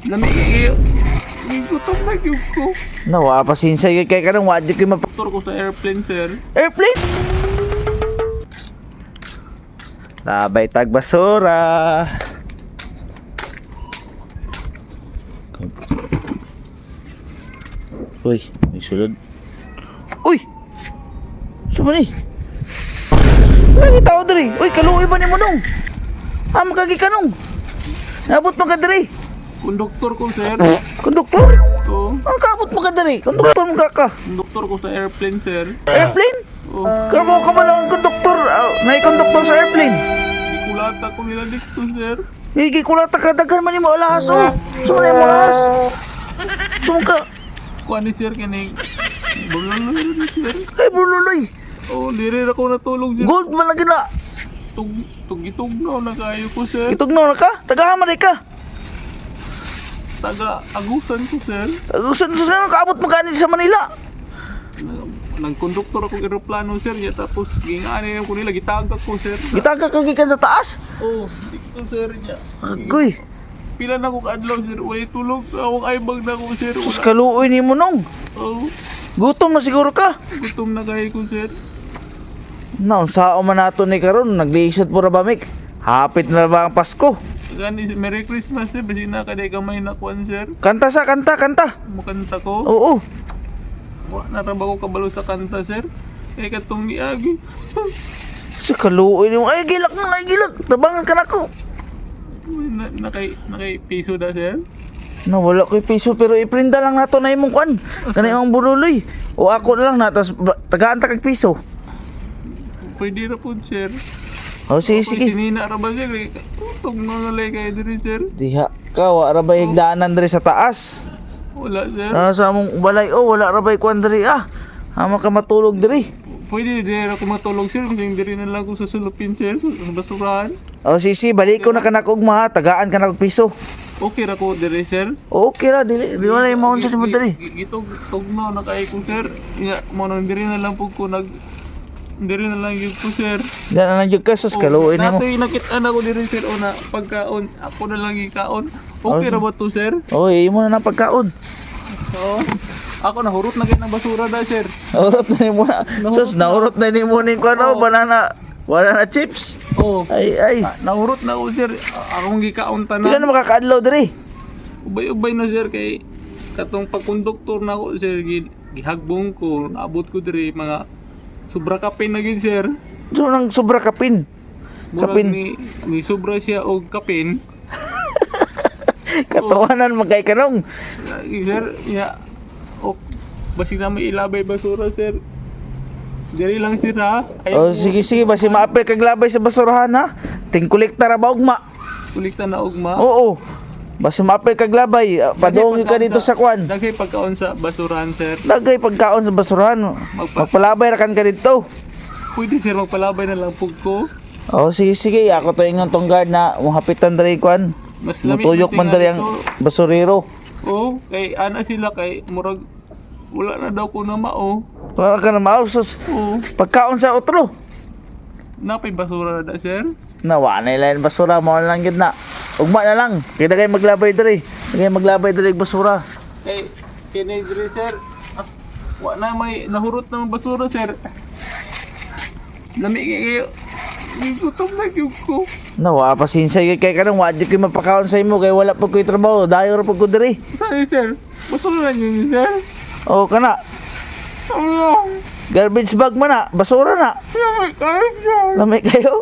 Lami kayo. Gutom na yung ko. Nawa, pasensya kay ka nang wadyo kayo Doktor ko sa airplane, sir. airplane. Labay tag basura. Uy, may sulod. Uy! Saan ni? Lagi tao diri. Uy, kaluoy ba ni mo nung? Magagi ka nung. Nabot mo ka diri. Konduktor ko, sir. Konduktor? Oo. Ang kabot mo ka diri. Konduktor mo ka ka. Konduktor ko sa airplane, sir. Airplane? Oo. Kaya mo ka ba lang konduktor? Konduktor sa airplane. Ikulata ko nila dito, sir. Higi kulata ka. Dagan man ni mo alahas, oh. Saan na yung mga alahas? Saan ka? Kuha ni sir, kinig. Bulalo ni sir. Ay, bululoy. Oo, diri na ko natulog, sir. Gold man lagi na. Tugitugnaw na kayo ko, sir. Itugnaw na ka? Tagahaman ka. Taga-agusan ko, sir. Saan kaabot mo ganit sa Manila? Nagkonduktor akong aeroplano, sir. Ya, tapos, gingani ko nila, gitagak ko, sir. Gitaga ka gikan sa taas? Oo, dito, sir. Ya. Agoy. Pila na kong adlaw, sir. Wala tulog. Awang aibag na ko, sir. Sus, kaluoy ni mo nung. Oo, Gutom na siguro ka. gutom na kayo ko, sir. Naon sao man nato ni karon naglisod pura bamik. Hapit na ba ang Pasko? Gani, Merry Christmas, sir. Basi na kaday kamay na kuwan, sir. Kanta sa kanta. Makanta ko. Oo. Naraba ko kabalo sa kanta, sir. Kaya katong niagi. Sa kaluoy ni mo. Ay, gilak mo. Ay, gilak. Tabangan ka na ko. Nakay piso na, sir. Nawala ko'y piso pero iprinda lang nato na imong kwan. Kani ang bululoy. O ako na lang na tas tagaan ta kag piso. Pwede na po, sir. O sige Ako, sige. sinina ra ba, sir? Tutog na nalay kayo diri, sir. Diha ka wa ra bay higdaanan diri sa taas. Wala, sir. Sa among balay wala ra bay kwan diri Ama ka matulog diri. Pwede diri ako matulog, sir. Kasi diri na lang ako sa sulupin, sir. Sa basurahan. O sige, balik ko na kanako ugma tagaan ka na kag piso. Okay ra ko diri, sir. Okay ra dili. Di wala imong sa mo diri. Gitog-tugnaw na kayo ko, sir. Mo nang diri na lang po ko diri na lang yun po, sir. Diyan na jud ka sus kaluoy nimo. Dati nakita na ko diri, sir. O na pagkaon, ako na lang ikaon. Okay ra ba to, sir? Oy, imo na pagkaon. Oo. Ako nahurot na kayo ng basura da, sir. Naurot na nimo na. Sus, naurot na nimo ning kwan banana. Wala na chips. Oo. Ay. Nahurot na ako, sir. Akong gikaon Pila tanan. na makakaadlaw diri? Ubay-ubay na, sir, kay katong pagkonduktor na ako, sir, gihagbong ko, naabot ko diri mga sobra kapin na gid, sir. So nang sobra kapin. Murag Kapin. ni sobra siya og kapin. Katawanan magkay kanong. Sir, ya basig na may ilabay basura, sir. Diri lang, sir, ha. Oh, sige basi maapil kag labay sa basurahan ha. Ting kolekta ra ba ugma? Kulikta na ugma. Oo. Basi maapil kag labay, padongi ka dito sa kwan. Dagay pagkaon sa basurahan, sir. Dagay pagkaon sa basurahan. Magpalabay ra kan ka dito. Pwede, sir, magpalabay na lang pug ko. Oh, sige, ako to ingon tong guard na muhapitan diri kwan. Mas lamig Mutuyok man diri ang basurero. Oo, kay ana sila kay murag wala na daw ko na mao. Wala ka na mausos. Oo, Pagkaon sa otro. napay basura na, sir. Nawa na ilan basura mo lang gid na. Ugma na lang. Kaya dagay maglabay diri. Dagay maglabay diri og basura. Kay kini diri, sir. Wa na may nahurot na basura, sir. Lami kayo. Gutom na yung ko. Nawa pasensya kay kanang wa jud kay mapakaon sa imo kay wala pag koy trabaho. Dayo ra pag ko diri. Sorry, sir. Basura na yun, sir. O kana. Ano? Garbage bag man na. Basura na. Lamay kayo, sir. Lamay kayo.